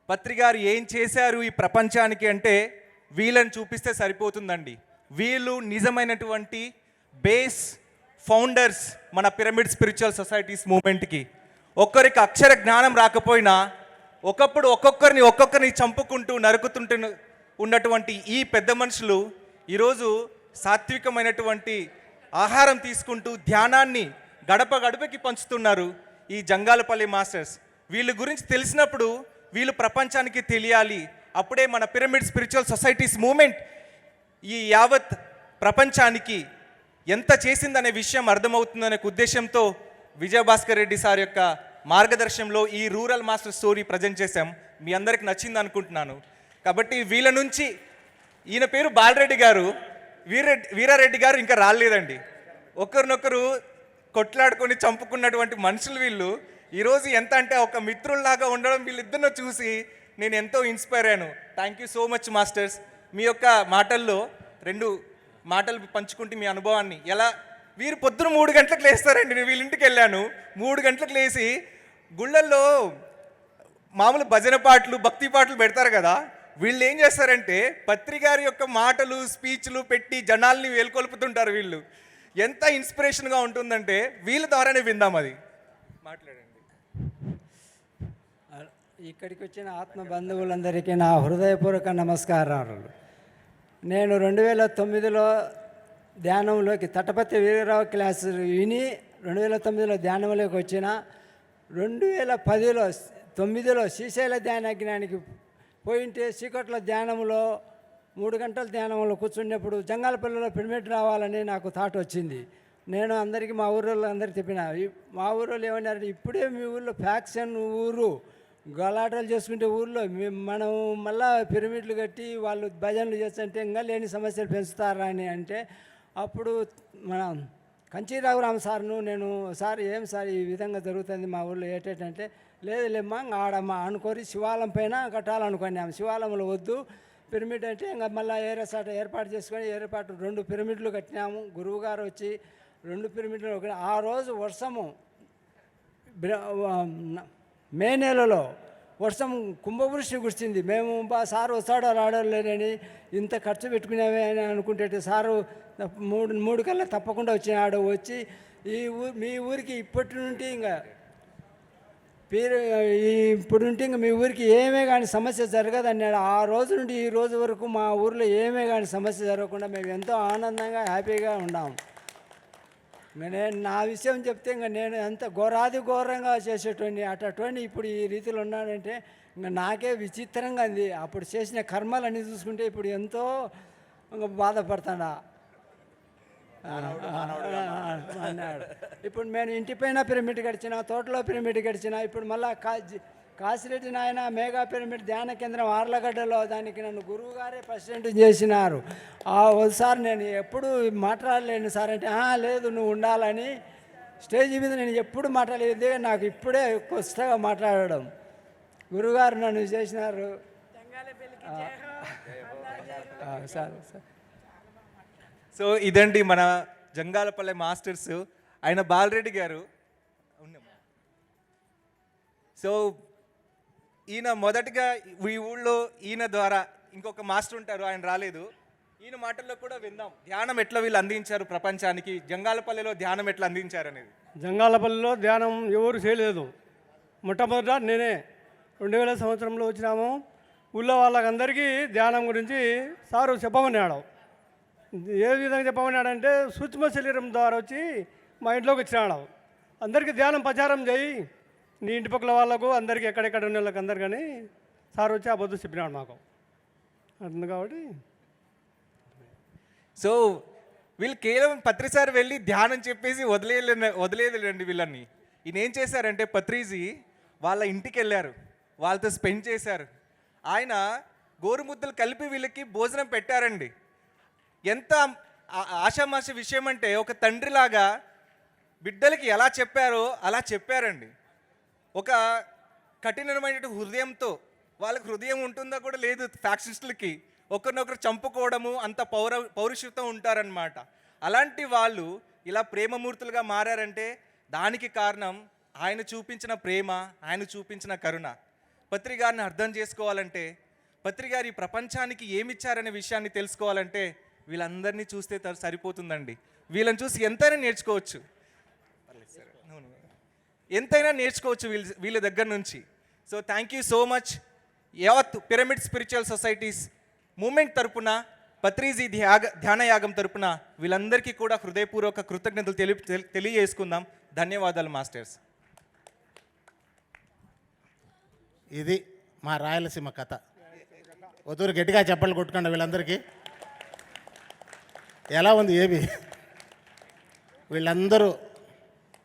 పత్రి గారు ఏం చేశారు ఈ ప్రపంచానికి అంటే వీళ్ళని చూపిస్తే సరిపోతుందండి. వీళ్ళు నిజమైనటువంటి బేస్ ఫౌండర్స్ మన పిరమిడ్ స్పిరిచువల్ సొసైటీస్ మూమెంట్కి. ఒక్కరికి అక్షర జ్ఞానం రాకపోయినా ఒకప్పుడు ఒక్కొక్కరిని చంపుకుంటూ నరుకుతుంటూ ఉన్నటువంటి ఈ పెద్ద మనుషులు ఈరోజు సాత్వికమైనటువంటి ఆహారం తీసుకుంటూ ధ్యానాన్ని గడప గడపకి పంచుతున్నారు ఈ జంగాలపల్లి మాస్టర్స్. వీళ్ళ గురించి తెలిసినప్పుడు వీళ్ళు ప్రపంచానికి తెలియాలి. అప్పుడే మన పిరమిడ్ స్పిరిచువల్ సొసైటీస్ మూమెంట్ ఈ యావత్ ప్రపంచానికి ఎంత చేసిందనే విషయం అర్థమవుతుందనే ఉద్దేశంతో విజయభాస్కర్ రెడ్డి సార్ యొక్క మార్గదర్శనంలో ఈ రూరల్ మాస్టర్ స్టోరీ ప్రజెంట్ చేశాం. మీ అందరికి నచ్చింది అనుకుంటున్నాను. కాబట్టి వీళ్ళ నుంచి ఈయన పేరు బాలరెడ్డి గారు, వీరారెడ్డి గారు ఇంకా రాలేదండి. ఒకరినొకరు కొట్లాడుకొని చంపుకున్నటువంటి మనుషులు వీళ్ళు. ఈరోజు ఎంత అంటే ఒక మిత్రుల్లాగా ఉండడం వీళ్ళిద్దరిని చూసి నేను ఎంతో ఇన్స్పైర్ అయ్యాను. Thank you so much masters. మీ యొక్క మాటల్లో 2 మాటలు పంచుకుంటే మీ అనుభవాన్ని ఎలా. వీరు పొద్దున 3 గంటలకు లేస్తారండి. నేను వీళ్ళింటికి వెళ్ళాను. 3 గంటలకు లేచి గుళ్ళల్లో మామూలు భజన పాటలు భక్తి పాటలు పెడతారు కదా, వీళ్ళు ఏం చేస్తారంటే పత్రి గారి యొక్క మాటలు స్పీచ్లు పెట్టి జనాల్ని వేలుకొల్పుతుంటారు. వీళ్ళు ఎంత ఇన్స్పిరేషన్గా ఉంటుందంటే వీళ్ళ ద్వారానే విందాం. అది మాట్లాడండి. ఇక్కడికి వచ్చిన ఆత్మ బంధువులందరికీ నా హృదయపూర్వక నమస్కారాలు. నేను 2009లో ధ్యానంలోకి తటపతి వీరరావు క్లాసు విని 2009లో ధ్యానంలోకి వచ్చిన. 2010లో శ్రీశైల ధ్యానజ్ఞానికి పోయింటే చీకట్ల ధ్యానంలో 3 గంటల ధ్యానంలో కూర్చున్నప్పుడు జంగాలపల్లిలో పిరమిడ్ రావాలని నాకు థాట్ వచ్చింది. నేను అందరికీ మా ఊళ్ళో అందరికీ చెప్పిన. మా ఊళ్ళో ఏమన్నారంటే ఇప్పుడే మీ ఊళ్ళో ఫ్యాక్షన్ ఊరు గలాటలు చేసుకుంటే ఊళ్ళో మనం మళ్ళా పిరమిడ్లు కట్టి వాళ్ళు భజనలు చేస్తుంటే ఇంకా లేని సమస్యలు పెంచుతారా అని అంటే, అప్పుడు మన కంచీరావురామ సార్ను నేను సార్ ఏం సార్ ఈ విధంగా జరుగుతుంది మా ఊళ్ళో ఏటంటే, లేదులేమ్మా ఆడమ్మా అనుకోరి శివాలయం పైన కట్టాలనుకున్నాము. శివాలయంలో వద్దు పిరమిడ్ అంటే ఇంకా మళ్ళీ ఏరేసాట ఏర్పాటు చేసుకొని 2 పిరమిడ్లు కట్టినాము. గురువు గారు వచ్చి 2 పిరమిడ్లు. ఆ రోజు వర్షము మే నెలలో వర్షం కుంభవృష్టి కురిసింది. మేము సారు వస్తాడో రాడో లేదని ఇంత ఖర్చు పెట్టుకునేవే అని అనుకుంటే సారు 3 కల్లా తప్పకుండా వచ్చినాడు. వచ్చి మీ ఊరికి ఇప్పటి నుండి ఇంకా ఇప్పుడు నుండి ఇంకా మీ ఊరికి ఏమే కానీ సమస్య జరగదు అన్నాడు. ఆ రోజు నుండి ఈ రోజు వరకు మా ఊరిలో ఏమే కానీ సమస్య జరగకుండా మేము ఎంతో ఆనందంగా హ్యాపీగా ఉన్నాము. నేను నా విషయం చెప్తే ఇంకా నేను ఎంత ఘోరంగా చేసేటోని అటోని ఇప్పుడు ఈ రీతిలో ఉన్నానంటే ఇంకా నాకే విచిత్రంగా ఉంది. అప్పుడు చేసిన కర్మలన్నీ చూసుకుంటే ఇప్పుడు ఎంతో ఇంకా బాధపడతాడా అన్నాడు. ఇప్పుడు నేను ఇంటిపైన పిరమిడ్ కడిచిన, తోటలో పిరమిడ్ కడిచిన. ఇప్పుడు మళ్ళీ కాశిరెడ్డి నాయన మేఘా పిరమిడ్ ధ్యాన కేంద్రం ఆర్లగడ్డలో దానికి నన్ను గురువు గారే ప్రెసిడెంట్ చేసినారు. ఒకసారి నేను ఎప్పుడు మాట్లాడలేను సార్ అంటే, లేదు నువ్వు ఉండాలని. స్టేజ్ మీద నేను ఎప్పుడు మాట్లాడలేదు, నాకు ఇప్పుడే కొత్తగా మాట్లాడడం. గురువుగారు నన్ను చేసినారు. సార్ సో ఇదండి మన జంగాలపల్లి మాస్టర్స్. ఆయన బాలరెడ్డి గారు. సో ఈయన మొదటగా ఈ ఊళ్ళో ఈయన ద్వారా ఇంకొక మాస్టర్ ఉంటారు, ఆయన రాలేదు. ఈయన మాటల్లో కూడా విందాం ధ్యానం ఎట్లా వీళ్ళు అందించారు ప్రపంచానికి, జంగాలపల్లిలో ధ్యానం ఎట్లా అందించారు అనేది. జంగాలపల్లిలో ధ్యానం ఎవరు చేయలేదు. మొట్టమొదట నేనే 2000 సంవత్సరంలో వచ్చినాము. ఊళ్ళో వాళ్ళకందరికీ ధ్యానం గురించి సారు చెప్పమన్నాడు. ఏ విధంగా చెప్పమన్నాడంటే సూక్ష్మ శరీరం ద్వారా వచ్చి మా ఇంట్లోకి వచ్చినాడు. అందరికీ ధ్యానం ప్రచారం చేయి, నీ ఇంటి పక్కల వాళ్ళకు అందరికీ ఎక్కడెక్కడ ఉన్న వాళ్ళకి అందరు కానీ సార్ వచ్చి ఆ బొద్దు చెప్పినాడు మాకు. అర్థం కాబట్టి సో వీళ్ళు కేవలం పత్రిసారి వెళ్ళి ధ్యానం చెప్పేసి వదిలేదులేండి వీళ్ళని. ఈయన ఏం చేశారంటే పత్రిజీ వాళ్ళ ఇంటికి వెళ్ళారు, వాళ్ళతో స్పెండ్ చేశారు. ఆయన గోరుముద్దలు కలిపి వీళ్ళకి భోజనం పెట్టారండి. ఎంత ఆషామాష విషయం అంటే ఒక తండ్రిలాగా బిడ్డలకి ఎలా చెప్పారో అలా చెప్పారండి. ఒక కఠినమైన హృదయంతో, వాళ్ళకి హృదయం ఉంటుందో కూడా లేదు ఫ్యాక్షనిస్టులకి, ఒకరినొకరు చంపుకోవడము అంత పౌరుషంతో ఉంటారనమాట. అలాంటి వాళ్ళు ఇలా ప్రేమమూర్తులుగా మారారంటే దానికి కారణం ఆయన చూపించిన ప్రేమ, ఆయన చూపించిన కరుణ. పత్రి గారిని అర్థం చేసుకోవాలంటే, పత్రి గారు ఈ ప్రపంచానికి ఏమిచ్చారనే విషయాన్ని తెలుసుకోవాలంటే వీళ్ళందరినీ చూస్తే సరిపోతుందండి. వీళ్ళని చూసి ఎంతైనా నేర్చుకోవచ్చు, ఎంతైనా నేర్చుకోవచ్చు వీళ్ళ దగ్గర నుంచి. So thank you so much. యావత్ పిరమిడ్ స్పిరిచువల్ సొసైటీస్ మూమెంట్ తరపున, పత్రిజీ ధ్యానయాగం తరపున వీళ్ళందరికీ కూడా హృదయపూర్వక కృతజ్ఞతలు తెలియజేసుకుందాం. ధన్యవాదాలు మాస్టర్స్. ఇది మా రాయలసీమ కథ. వదూరు గట్టిగా చెప్పలు కొట్టుకోండి వీళ్ళందరికీ. ఎలా ఉంది ఏవి? వీళ్ళందరూ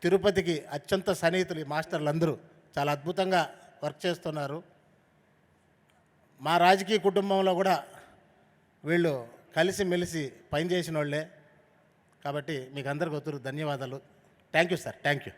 తిరుపతికి అత్యంత సన్నిహితులు. ఈ మాస్టర్లు అందరూ చాలా అద్భుతంగా వర్క్ చేస్తున్నారు. మా రాజకీయ కుటుంబంలో కూడా వీళ్ళు కలిసిమెలిసి పనిచేసిన వాళ్ళే. కాబట్టి మీకు అందరికీ వద్దరు ధన్యవాదాలు. Thank you sir, thank you.